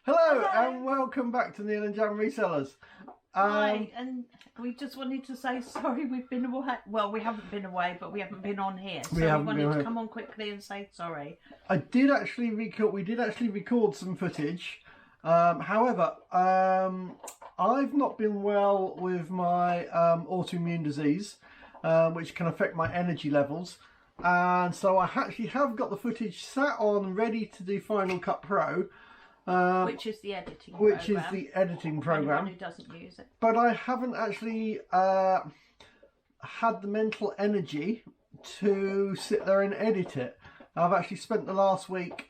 Hello and welcome back to Neil and Jan Resellers. Hi, and we just wanted to say sorry we've been away. Well, we haven't been away, but we haven't been on here. So we wanted to come on quickly and say sorry. We did actually record some footage. However, I've not been well with my autoimmune disease, which can affect my energy levels. And so I actually have got the footage sat on ready to do Final Cut Pro. Which is the editing program. Anyone who doesn't use it. But I haven't actually had the mental energy to sit there and edit it. I've actually spent the last week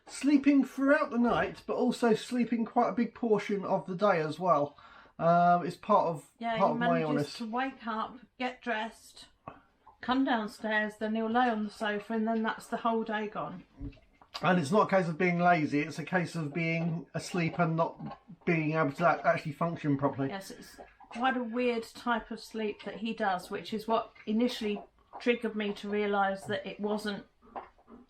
sleeping throughout the night, but also sleeping quite a big portion of the day as well. It's part of my illness. To wake up, get dressed, come downstairs, then he'll lay on the sofa, and then that's the whole day gone. And it's not a case of being lazy, it's a case of being asleep and not being able to actually function properly. Yes, it's quite a weird type of sleep that he does, which is what initially triggered me to realise that it wasn't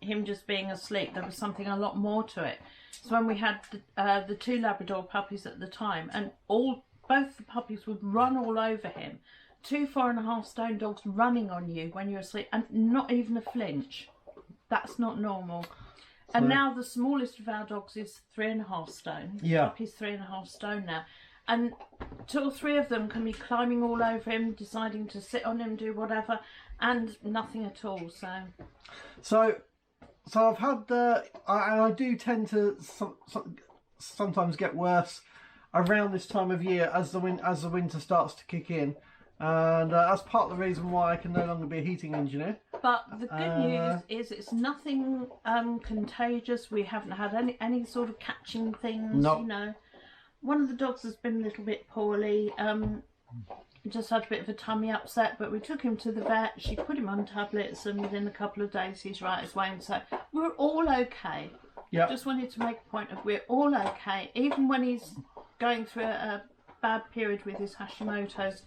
him just being asleep. There was something a lot more to it. So when we had the two Labrador puppies at the time, and both the puppies would run all over him. 2 4.5 stone dogs running on you when you're asleep, and not even a flinch. That's not normal. And now the smallest of our dogs is 3.5 stone. Yeah. Puppy's 3.5 stone now. And 2 or 3 of them can be climbing all over him, deciding to sit on him, do whatever, and nothing at all. So I've had and I do tend to sometimes get worse around this time of year as the winter starts to kick in. And that's part of the reason why I can no longer be a heating engineer. But the good news is it's nothing contagious. We haven't had any sort of catching things. Nope. You know, one of the dogs has been a little bit poorly. Just had a bit of a tummy upset, but we took him to the vet. She put him on tablets, and within a couple of days he's right as way. And so we're all okay. Yeah. Just wanted to make a point of we're all okay, even when he's going through a bad period with his Hashimoto's.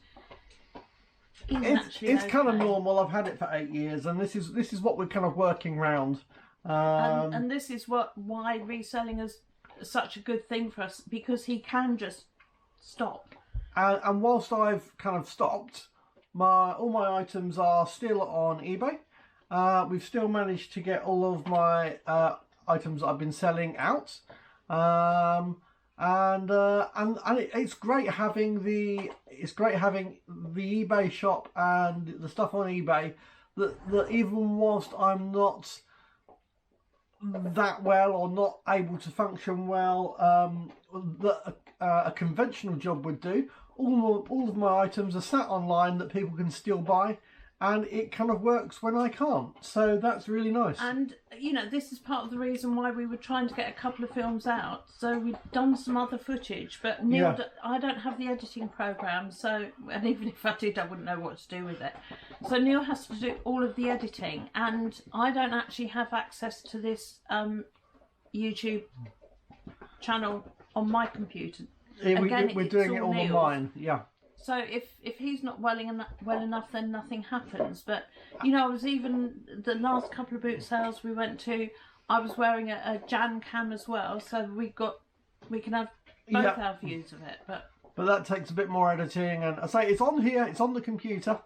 It's kind of normal. I've had it for 8 years, and this is what we're kind of working round. And this is why reselling is such a good thing for us, because he can just stop. And whilst I've kind of stopped, all my items are still on eBay. We've still managed to get all of my items that I've been selling out. And it's great having the eBay shop and the stuff on eBay that even whilst I'm not that well or not able to function well, that a conventional job would do, all of my items are sat online that people can still buy. And it kind of works when I can't. So that's really nice. And, you know, this is part of the reason why we were trying to get a couple of films out. So we've done some other footage. But Neil, I don't have the editing program. So, and even if I did, I wouldn't know what to do with it. So Neil has to do all of the editing. And I don't actually have access to this YouTube channel on my computer. We're doing it all on mine. Yeah. So if he's not well enough, then nothing happens. But, you know, I was even, the last couple of boot sales we went to, I was wearing a Jan cam as well. So we can have both our views of it. But that takes a bit more editing. And I say it's on here, it's on the computer.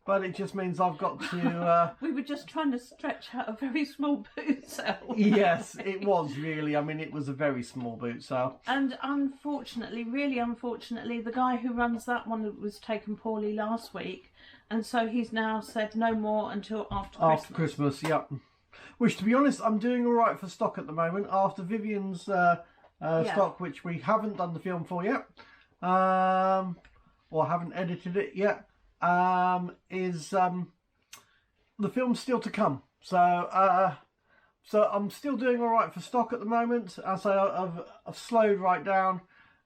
But it just means I've got to... we were just trying to stretch out a very small boot sale. Yes, it was really. I mean, it was a very small boot sale. And unfortunately, really unfortunately, the guy who runs that one was taken poorly last week. And so he's now said no more until after Christmas. After Christmas, yeah. Which, to be honest, I'm doing all right for stock at the moment. After Vivian's stock, which we haven't done the film for yet. Or haven't edited it yet. The film's still to come, so I'm still doing all right for stock at the moment. I've slowed right down,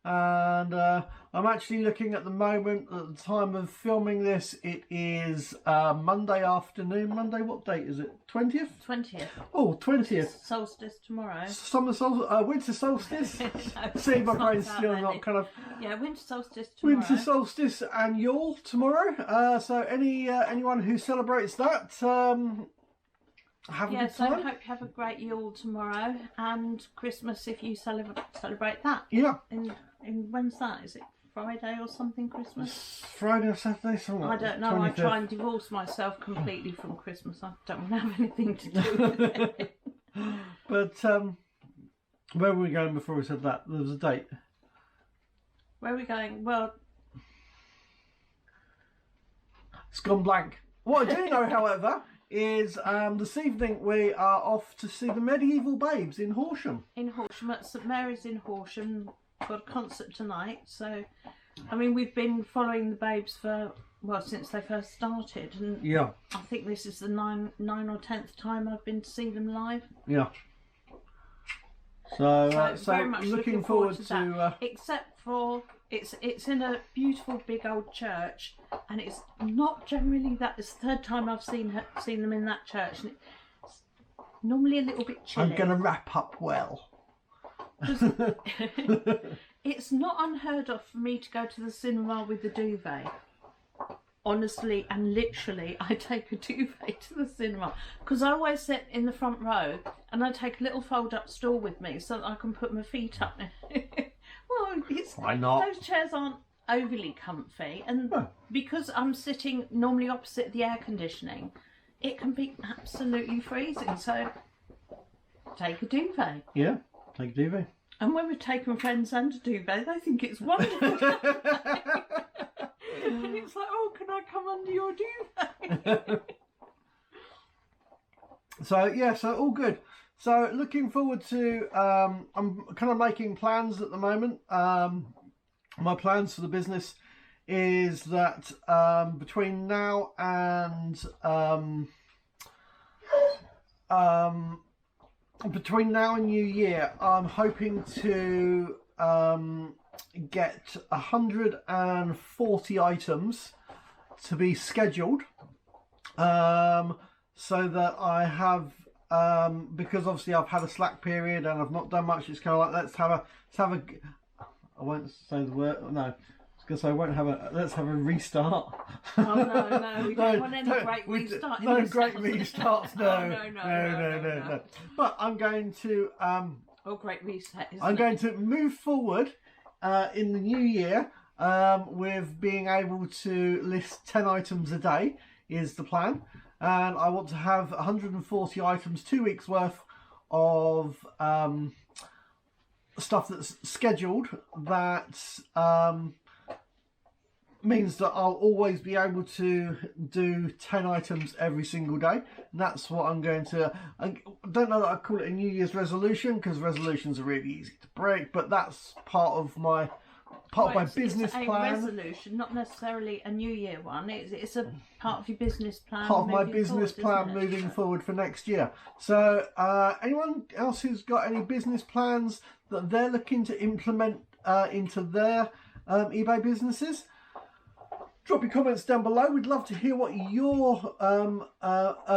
and I'm actually looking at the moment, at the time of filming this, it is Monday afternoon. Monday, what date is it? 20th? 20th. Oh, 20th. It's solstice tomorrow. Winter solstice. No, see, my brain's still not kind of... Yeah, winter solstice tomorrow. Winter solstice and Yule tomorrow. So anyone who celebrates that, have a Yeah, good so I time. hope you have a great Yule tomorrow and Christmas if you celebrate that. Yeah. In when's that? Is it Friday or something? Christmas? Friday or Saturday, something I like don't know. 25th. I try and divorce myself completely from Christmas. I don't want to have anything to do with it. But where were we going before we said that? There was a date. Where are we going? Well, It's gone blank. What I do know, however, is this evening we are off to see the Medieval Babes in Horsham. in Horsham, at St Mary's in Horsham. Got a concert tonight. So, I mean, we've been following the Babes for, well, since they first started. And Yeah. I think this is the 9 or 10th time I've been to see them live. Yeah. So very much looking forward to to that. Except for it's in a beautiful big old church, and it's not generally that. It's the third time I've seen them in that church, and it's normally a little bit chilly. I'm going to wrap up well. It's not unheard of for me to go to the cinema with the duvet. Honestly and literally, I take a duvet to the cinema because I always sit in the front row and I take a little fold-up stool with me so that I can put my feet up. Well, Why not? Those chairs aren't overly comfy, and because I'm sitting normally opposite the air conditioning, it can be absolutely freezing. So take a duvet. Yeah, take a duvet. And when we've taken friends and a duvet, they think it's wonderful. And it's like, oh, can I come under your duvet? So yeah, so all good. So looking forward to. I'm kind of making plans at the moment. My plans for the business is that between now and New Year, I'm hoping to get 140 items to be scheduled, so that I have, because obviously I've had a slack period and I've not done much. It's kind of like let's have a. I won't say the word. No, I was gonna say I won't have a. Let's have a restart. Oh no, we don't want any great restart. No great restarts. No, no. But I'm going to. Oh, great reset. I'm going to move forward in the new year with being able to list 10 items a day is the plan, and I want to have 140 items, 2 weeks worth of stuff that's scheduled. That means that I'll always be able to do 10 items every single day. And that's what I'm going to. I don't know that I'd call it a New Year's resolution, because resolutions are really easy to break, but that's part of my business it's plan. A resolution, not necessarily a New Year one. It's a part of your business plan. Part of my business plan moving forward for next year. So anyone else who's got any business plans that they're looking to implement into their eBay businesses, drop your comments down below. We'd love to hear what your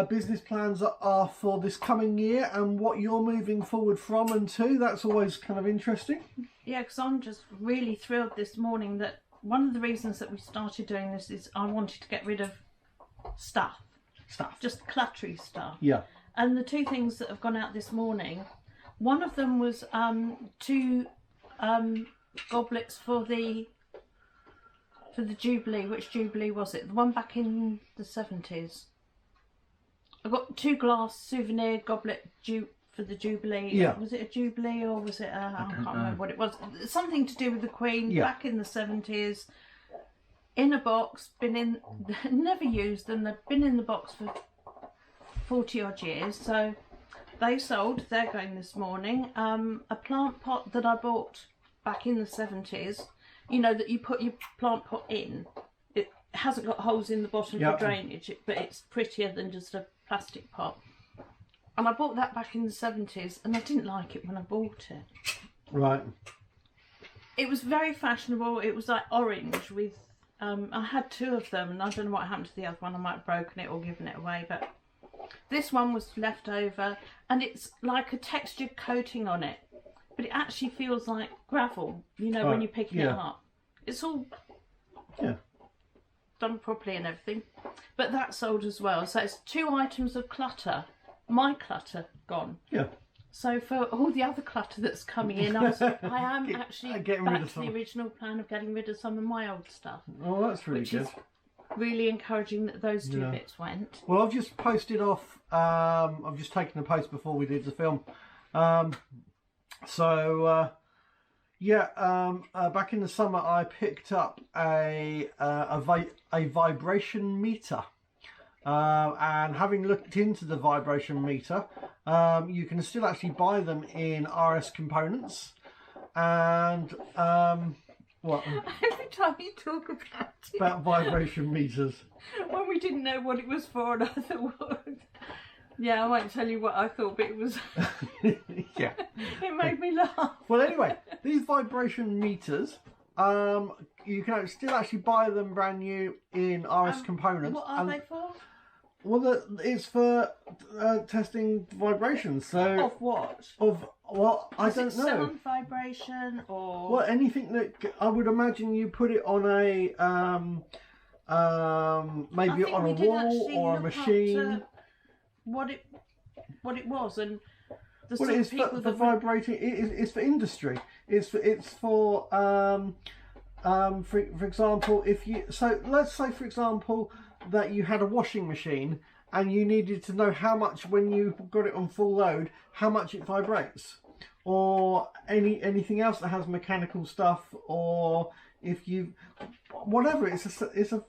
business plans are for this coming year and what you're moving forward from and to. That's always kind of interesting. Yeah, because I'm just really thrilled this morning that one of the reasons that we started doing this is I wanted to get rid of stuff. Just cluttery stuff. Yeah. And the two things that have gone out this morning, one of them was 2 goblets for the Jubilee. Which Jubilee was it? The one back in the 70s. I got 2 glass souvenir goblet for the Jubilee. Yeah. Was it a Jubilee or was it I can't remember what it was. Something to do with the Queen back in the 70s. In a box, never used them. They've been in the box for 40 odd years. So they sold. They're going this morning. A plant pot that I bought back in the 70s. You know, that you put your plant pot in. It hasn't got holes in the bottom for drainage, but it's prettier than just a plastic pot. And I bought that back in the 70s, and I didn't like it when I bought it. Right. It was very fashionable. It was like orange with... I had 2 of them, and I don't know what happened to the other one. I might have broken it or given it away, but this one was left over, and it's like a textured coating on it. But it actually feels like gravel, you know, when you're picking it up. It's all done properly and everything. But that sold as well. So it's 2 items of clutter my clutter gone. Yeah. So for all the other clutter that's coming in, I am actually getting back rid of to some. the original plan of getting rid of some of my old stuff. Oh, that's really which good. Is really encouraging that those two bits went. Well, I've just posted off. I've just taken a post before we did the film. Back in the summer, I picked up a vibration meter. And having looked into the vibration meter, you can still actually buy them in RS Components. And every time you talk about vibration meters, when we didn't know what it was for, and I thought, yeah, I won't tell you what I thought, but it was. Yeah, it made me laugh. Well, anyway, these vibration meters. You can still actually buy them brand new in RS Components. What are they for? Well, it's for testing vibrations. So of what? I don't know. Sound vibration or well, anything that I would imagine you put it on a maybe on a wall or a machine. What it was and the well, it's for vibrating. It's for industry. It's for example, let's say for example that you had a washing machine and you needed to know how much, when you got it on full load, how much it vibrates, or anything else that has mechanical stuff, or if you whatever, it's a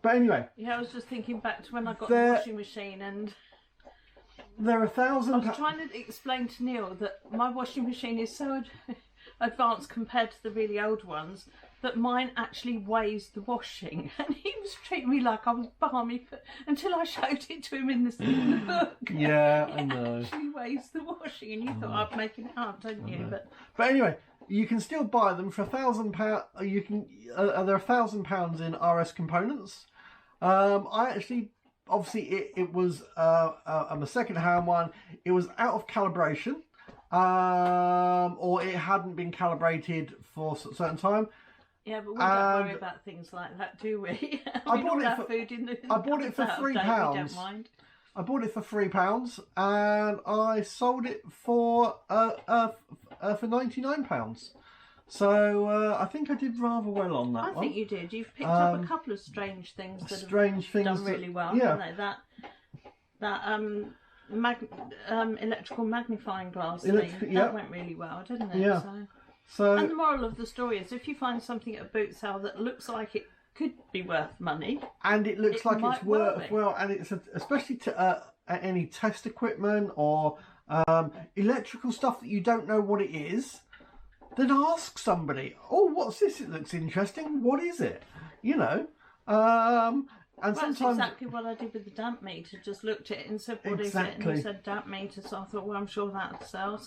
but anyway. Yeah, I was just thinking back to when I got the washing machine, and there are 1,000. I was trying to explain to Neil that my washing machine is so advanced compared to the really old ones that mine actually weighs the washing, and he was treating me like I was balmy until I showed it to him in the book. Yeah, I know. It actually weighs the washing, and you thought I'd make it up, don't you? But anyway, you can still buy them for £1,000. You can. They're £1,000 in RS Components. I actually, obviously, it was a second-hand one. It was out of calibration, or it hadn't been calibrated for a certain time. Yeah, but we don't worry about things like that, do we? I bought it for £3. We don't mind. I bought it for £3, and I sold it for £99. So I think I did rather well on that one. I think you did. You've picked up a couple of strange things that have done really well, haven't they? That electrical magnifying glass thing, that went really well, didn't it? Yeah. So, and the moral of the story is, if you find something at a boot sale that looks like it could be worth money, and it looks like it's worth well, and it's especially to any test equipment or electrical stuff that you don't know what it is, then ask somebody. Oh, what's this? It looks interesting. What is it? You know. And sometimes that's exactly what I did with the damp meter. Just looked at it and said, "What is it?" And he said damp meter. So I thought, well, I'm sure that'll sell.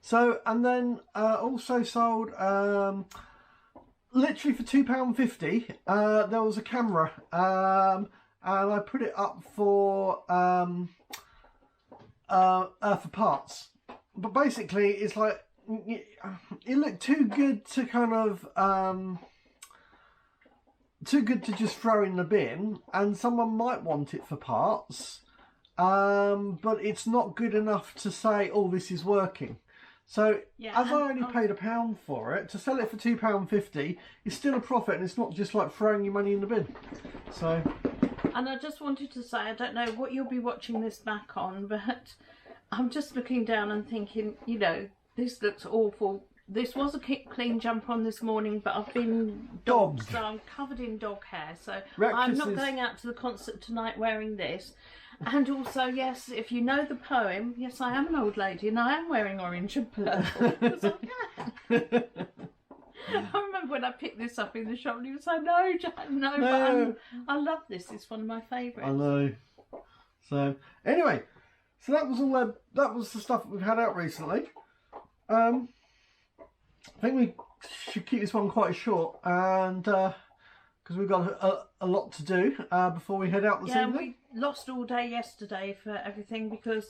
So and then also sold literally for £2.50. There was a camera, and I put it up for parts. But basically, it's like it looked too good to kind of too good to just throw in the bin, and someone might want it for parts, but it's not good enough to say, oh, this is working. So as I only paid £1 for it, to sell it for £2.50 is still a profit, and it's not just like throwing your money in the bin. So, and I just wanted to say, I don't know what you'll be watching this back on, but I'm just looking down and thinking, you know, this looks awful. This was a clean jumper on this morning, but I've been dogged, so I'm covered in dog hair. So I'm not going out to the concert tonight wearing this. And also, yes, if you know the poem, yes, I am an old lady and I am wearing orange and purple, because I can. I remember when I picked this up in the shop and he was like, no, Jan, no. But I love this. It's one of my favourites. I know. So, anyway, so that was all. That was the stuff that we've had out recently. I think we should keep this one quite short, and because we've got a lot to do before we head out this evening. We lost all day yesterday for everything because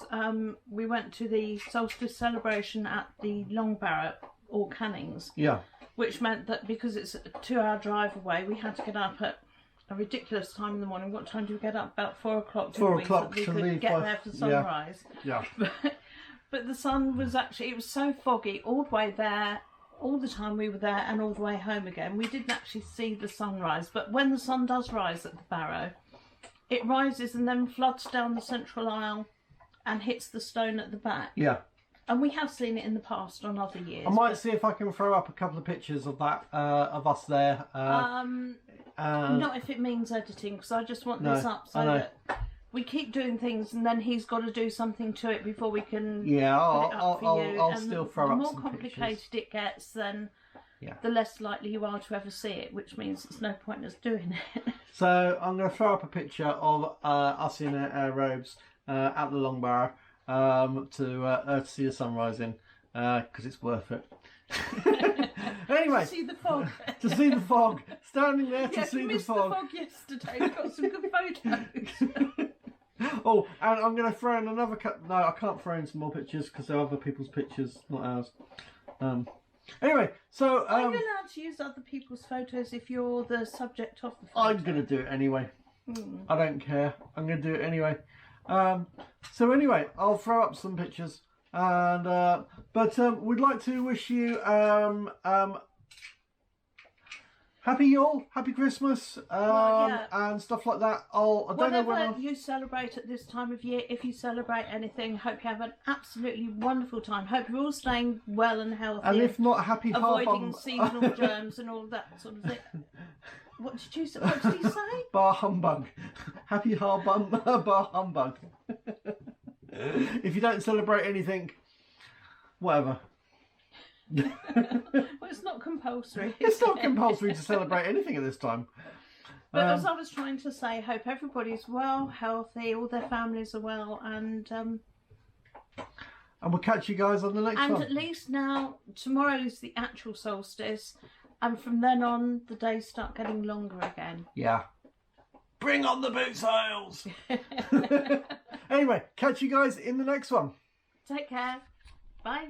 we went to the solstice celebration at the Long Barrett or Cannings. Yeah. Which meant that because it's a 2-hour drive away, we had to get up at a ridiculous time in the morning. What time do we get up? About 4 o'clock. 4 we? o'clock So that to we could leave get by- there for sunrise. Yeah. But the sun was actually, it was so foggy all the way there, all the time we were there and all the way home again. We didn't actually see the sunrise, but when the sun does rise at the Barrow, it rises and then floods down the central aisle and hits the stone at the back. Yeah. And we have seen it in the past on other years. I might see if I can throw up a couple of pictures of that, of us there. Not if it means editing, because I just want this up so that we keep doing things and then he's got to do something to it before we can Yeah, put it up for you. I'll And still throw the up more some complicated pictures. it gets, then Yeah. the less likely you are to ever see it, which means there's no point in us doing it. So I'm going to throw up a picture of us in our robes at the Long Barrow to see the sunrise in, because it's worth it. Anyway, See the fog. to see the fog, standing there to Yeah, see we the missed fog. the fog yesterday. We got some good photos. Oh, and I'm going to throw in another No, I can't throw in some more pictures because they're other people's pictures, not ours. Anyway, so Are you allowed to use other people's photos if you're the subject of the photo? I'm going to do it anyway. I don't care. I'm going to do it anyway. So anyway, I'll throw up some pictures, and but we'd like to wish you happy Yule, happy Christmas, and stuff like that. I don't know Whatever when. you celebrate at this time of year, if you celebrate anything, hope you have an absolutely wonderful time. Hope you're all staying well and healthy. And if not, happy avoiding Harbum. seasonal germs and all that sort of thing. What did you say? What did he say? Bar humbug. Happy Harbum bar humbug. If you don't celebrate anything, whatever. Well, it's not compulsory. It's not compulsory to celebrate anything at this time. But as I was trying to say, hope everybody's well, healthy, all their families are well, and we'll catch you guys on the next one. at least now, tomorrow is the actual solstice, and from then on, the days start getting longer again. Yeah. Bring on the boot sails! Anyway, catch you guys in the next one. Take care. Bye.